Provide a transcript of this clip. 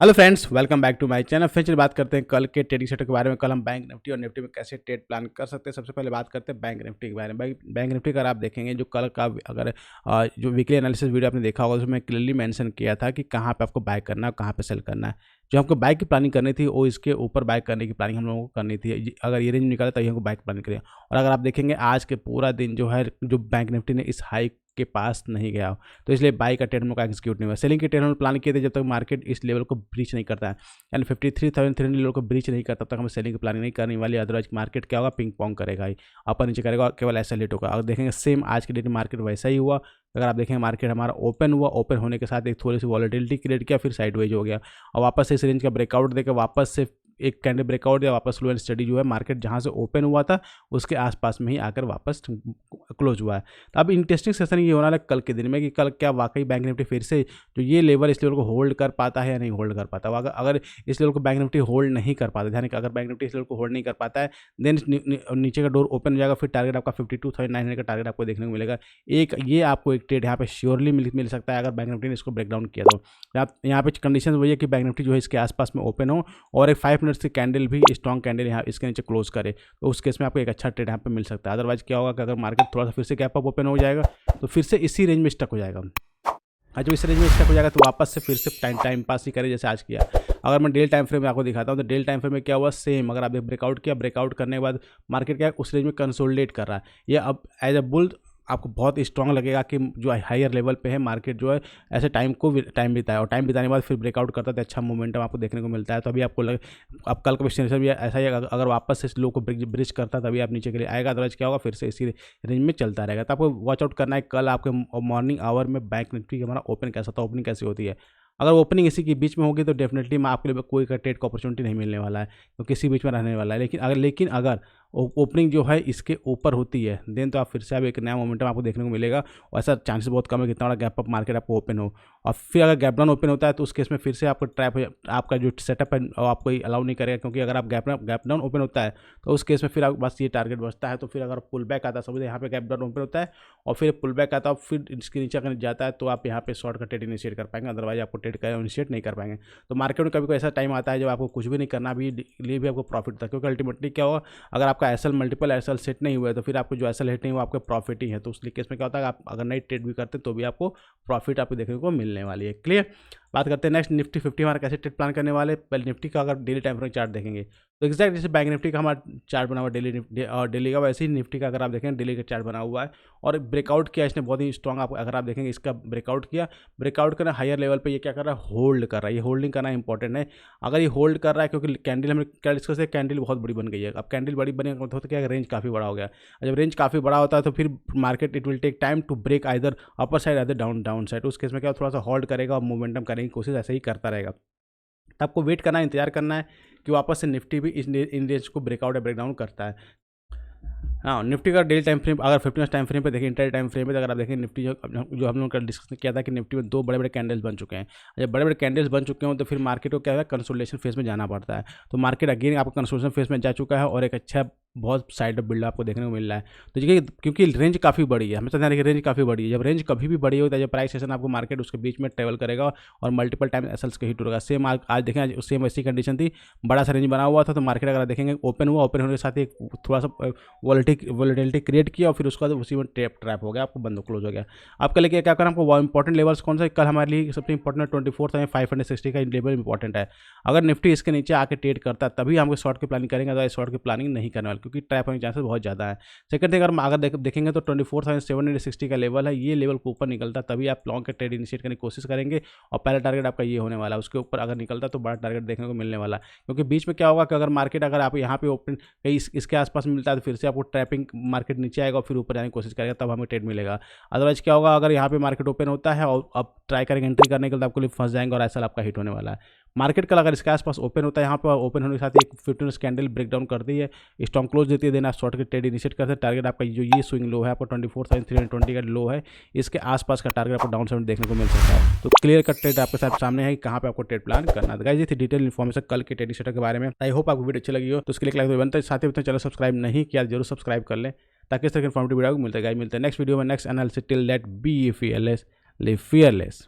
Hello friends, welcome back to my channel. फिर चलिए बात करते हैं कल के ट्रेडिंग सेटअप के बारे में। कल हम बैंक निफ्टी और निफ्टी में कैसे ट्रेड प्लान कर सकते हैं। सबसे पहले बात करते हैं बैंक निफ्टी के बारे में। बैंक निफ्टी का अगर आप देखेंगे जो कल का अगर जो वीकली एनालिसिस वीडियो आपने देखा होगा उसमें क्लियरली मेंशन किया था कि कहाँ पे आपको बाय करना है और कहाँ पे सेल करना है। जो हमको बाय की प्लानिंग करनी थी वो इसके ऊपर बाय करने की प्लानिंग हम लोगों को करनी थी। अगर ये रेंज निकाला तभी हमको बाय की प्लानिंग करें। और अगर आप देखेंगे आज के पूरा दिन जो है जो बैंक निफ्टी ने इस हाई के पास नहीं गया हो, तो इसलिए बाई का ट्रेड हम लोग का एग्जीक्यूट नहीं हुआ। सेलिंग के ट्रेड हम प्लान किए थे जब तक मार्केट इस लेवल को ब्रीच नहीं करता है, यानी 53,300 लेवल को ब्रीच नहीं करता तब तक हमें सेलिंग की प्लानिंग नहीं करनी वाली। अदरवाइज मार्केट क्या होगा, पिंग पोंग करेगा ही, ऊपर नीचे करेगा और केवल ऐसा लेट होगा। अगर देखेंगे सेम आज के डेट में मार्केट वैसा ही हुआ। अगर आप देखेंगे मार्केट हमारा ओपन हुआ, ओपन होने के साथ एक थोड़ी सी वॉलेटिलिटी क्रिएट किया, फिर साइडवेज हो गया और वापस से इस रेंज का ब्रेकआउट देकर वापस से एक कैंडल ब्रेकआउट दिया, वापस स्लो एंड स्टडी जो है मार्केट जहां से ओपन हुआ था उसके आसपास में ही आकर वापस क्लोज हुआ है। तो अब इंटरेस्टिंग सेशन ये होना है कल के दिन में कि कल क्या वाकई बैंक निफ्टी फिर से जो ये लेवल इस लेवल को होल्ड कर पाता है या नहीं होल्ड कर पाता। अगर इस लेवल को बैंक निफ्टी होल्ड नहीं कर पाता, यानी कि अगर बैंक निफ्टी इस लेवल को होल्ड नहीं कर पाता है देन नीचे का डोर ओपन हो जाएगा, फिर टारगेट आपका 52,900 का टारगेट आपको देखने को मिलेगा। एक ये आपको एक ट्रेड यहाँ पे श्योरली मिल सकता है अगर बैंक निफ्टी ने इसको ब्रेकडाउन किया तो। यहाँ पे कंडीशन वही है कि बैंक निफ्टी जो है इसके आसपास में ओपन हो और एक 5 मिनट्स की कैंडल भी स्ट्रॉन्ग कैंडल यहाँ इसके नीचे क्लोज करे, तो उस केस में आपको एक अच्छा ट्रेड यहाँ पे मिल सकता है। अदरवाइज क्या होगा कि अगर मार्केट थोड़ा सा फिर से गैप अप ओपन हो जाएगा तो फिर से इसी रेंज में स्टक हो जाएगा। जब इस रेंज में स्टक हो जाएगा तो वापस से फिर से टाइम पास ही करे जैसे आज किया। अगर मैं डेली टाइम फ्रेम में आपको दिखाता हूँ तो डेली टाइम फ्रेम में क्या हुआ, सेम अगर आप ब्रेकआउट किया, ब्रेकआउट करने के बाद मार्केट क्या है उस रेंज में कंसोलिडेट कर रहा है। ये अब एज अ बुल आपको बहुत स्ट्रांग लगेगा कि जो हायर लेवल पे है मार्केट जो है ऐसे टाइम बिताए और टाइम बिताने के बाद फिर ब्रेकआउट करता है तो अच्छा मोमेंटम आपको देखने को मिलता है। तो अभी आपको अब कल का भी भी ऐसा ही अगर वापस से इस लो को ब्रिज करता है तभी आप नीचे के लिए आएगा। अदरवाइज क्या होगा फिर से इसी रेंज में चलता रहेगा। तो आपको वॉच आउट करना है कल आपके मॉर्निंग आवर में बैंक निफ्टी हमारा ओपन कैसा था, ओपनिंग कैसी होती है। अगर ओपनिंग इसी के बीच में होगी तो डेफिनेटली मैं आपके लिए कोई ट्रेड का अपॉर्चुनिटी नहीं मिलने वाला है, तो किसी बीच में रहने वाला है। लेकिन अगर ओपनिंग जो है इसके ऊपर होती है देन तो आप फिर से अब एक नया मोमेंटम आपको देखने को मिलेगा और ऐसा चांसेस बहुत कम है कि इतना बड़ा गैप अप मार्केट आपको ओपन हो। और फिर अगर गैप डाउन ओपन होता है तो उस केस में फिर से आपको ट्रैप आपका जो सेटअप है आपको अलाउ नहीं करेगा, क्योंकि अगर आप गैप डाउन ओपन होता है तो उस केस में फिर आप बस ये टारगेट बचता है। तो फिर अगर पुल बैक आता है, समझे यहाँ पे गैप डाउन ओपन होता है और फिर पुल बैक आता है फिर इसके नीचे अगर जाता है तो आप यहाँ पे शॉर्ट का ट्रेड इनिशिएट कर पाएंगे, अदरवाइज आपको ट्रेड का इनिशिएट नहीं कर पाएंगे। तो मार्केट में कभी कोई ऐसा टाइम आता है जब आपको कुछ भी नहीं करना भी लिए भी आपको प्रॉफिट था, क्योंकि अल्टीमेटली क्या होगा अगर आपका एसएल मल्टीपल एसएल सेट नहीं हुआ है तो फिर आपको जो एसएल हिट नहीं हुआ आपका प्रॉफिट ही है। तो उस केस में क्या होता है आप अगर नई ट्रेड भी करते तो भी आपको प्रॉफिट आपको देखने को मिलने वाली है। क्लियर। बात करते हैं नेक्स्ट निफ्टी 50 हमारा कैसे ट्रेड प्लान करने वाले। पहले निफ्टी का अगर डेली टाइम फ्रेम चार्ट देखेंगे तो एक्जैक्ट जैसे बैंक निफ्टी का हमारा चार्ट बना हुआ डेली का, वैसे ही निफ्टी का अगर आप देखें डेली का चार्ट बना हुआ है और ब्रेकआउट किया इसने बहुत ही स्ट्रॉन्ग। आप अगर आप देखेंगे इसका ब्रेकआउट किया, ब्रेकआउट करना हायर लेवल पे ये क्या कर रहा है होल्ड कर रहा है। ये होल्डिंग करना इंपॉर्टेंट है। अगर ये होल्ड कर रहा है क्योंकि कैंडल हमें क्या डिस्कस है, कैंडल बहुत बड़ी बन गई है। अब कैंडल बड़ी बनी तो क्या रेंज काफ़ी बड़ा हो गया। जब रेंज काफ़ी बड़ा होता है तो फिर market it will take time to break either upper side either down side. उस केस में क्या थोड़ा सा होल्ड करेगा और मोमेंटम करने की कोशिश ऐसे ही करता रहेगा। तो आपको वेट करना है, इंतजार करना है कि वापस से निफ्टी भी इन रेंज को ब्रेकआउट या ब्रेकडाउन करता है। हाँ, निफ्टी का डेली टाइम फ्रेम अगर 50 मिनट टाइम फ्रेम पे देखें, इंटर टाइम फ्रेम पे अगर आप देखें निफ्टी जो हम लोग का डिस्कस किया था कि निफ्टी में दो बड़े बड़े कैंडल्स बन चुके हैं। जब बड़े बड़े कैंडल्स बन चुके हों तो फिर मार्केट को क्या है कंसोलिडेशन फेज में जाना पड़ता है। तो मार्केट अगेन आपको कंसोलिडेशन फेज में जा चुका है और एक अच्छा बहुत साइड ऑफ बिल्ड आपको देखने को मिल रहा है। तो देखिए क्योंकि रेंज काफ़ी बड़ी है, हमेशा ध्यान रखिए रेंज काफ़ी बड़ी है। जब रेंज कभी भी बड़ी होता है जब प्राइस सेशन आपको मार्केट उसके बीच में ट्रेवल करेगा और मल्टीपल टाइम एसएल्स के हिट होगा। सेम आज देखें सेम ऐसी कंडीशन थी, बड़ा सा रेंज बना हुआ था तो मार्केट अगर देखेंगे ओपन हुआ, ओपन होने के साथ एक थोड़ा सा वॉलेटिलिटी क्रिएट किया और फिर उसके बाद उसी में ट्रैप हो गया, आपको बंद क्लोज हो गया। आपका लेके क्या करना, आपको इंपॉर्टेंट लेवल्स कौन सा कल हमारे लिए सबसे इंपॉर्टेंट 24,560 का लेवल इंपॉर्टेंट है। अगर निफ्टी इसके नीचे आके ट्रेड करता है तभी हम शॉर्ट की प्लानिंग करेंगे, अदरवाइज शॉर्ट की प्लानिंग नहीं करने वाले क्योंकि ट्रैप होने के चांसेस बहुत ज़्यादा है। सेकंड थिंग अगर देखेंगे तो 24,760 का लेवल है, ये लेवल को ऊपर निकलता है तभी आप लॉन्ग के ट्रेड इनिशिएट करने की कोशिश करेंगे और पहला टारगेट आपका ये होने वाला है। उसके ऊपर अगर निकलता है तो बड़ा टारगेट देखने को मिलने वाला है, क्योंकि बीच में क्या होगा कि अगर मार्केट अगर आप यहाँ पे ओपन कहीं इसके आसपास मिलता है तो फिर से आपको ट्रैपिंग मार्केट नीचे आएगा और फिर ऊपर जाने की कोशिश करेगा तब हमें ट्रेड मिलेगा। अदरवाइज क्या होगा अगर यहाँ पे मार्केट ओपन होता है और अब ट्राई करेंगे एंट्री करने के लिए आपको लिए फंस जाएंगे और ऐसा आपका हिट होने वाला है। मार्केट कल अगर इसके आसपास ओपन होता है, यहाँ पर ओपन होने के साथ एक 15 कैंडल ब्रेकडाउन करती है, स्ट्रॉन्ग क्लोज देती है, देन आप शॉर्ट के ट्रेड इनिशिएट करते हैं। टारगेट आपका जो ये स्विंग लो है आपको 24,320 का लो है, इसके आसपास का टारगेट आपको डाउन साइड देखने को मिल सकता है। तो क्लियर कट ट्रेड आपके साथ सामने है कि कहाँ पे आपको ट्रेड प्लान करना है। गाइस ये थी डिटेल इन्फॉर्मेशन कल के ट्रेडिंग सेटअप के बारे में। आई होप आपको वीडियो अच्छी लगी हो, तो उसके लिए लाइक बनता है, साथ ही चैनल सब्सक्राइब नहीं किया जरूर सब्सक्राइब कर लें ताकि इस तरह की इन्फॉर्मेटिव वीडियो मिलता है। मिलते हैं नेक्स्ट वीडियो में next analysis. Till that be fearless, live fearless.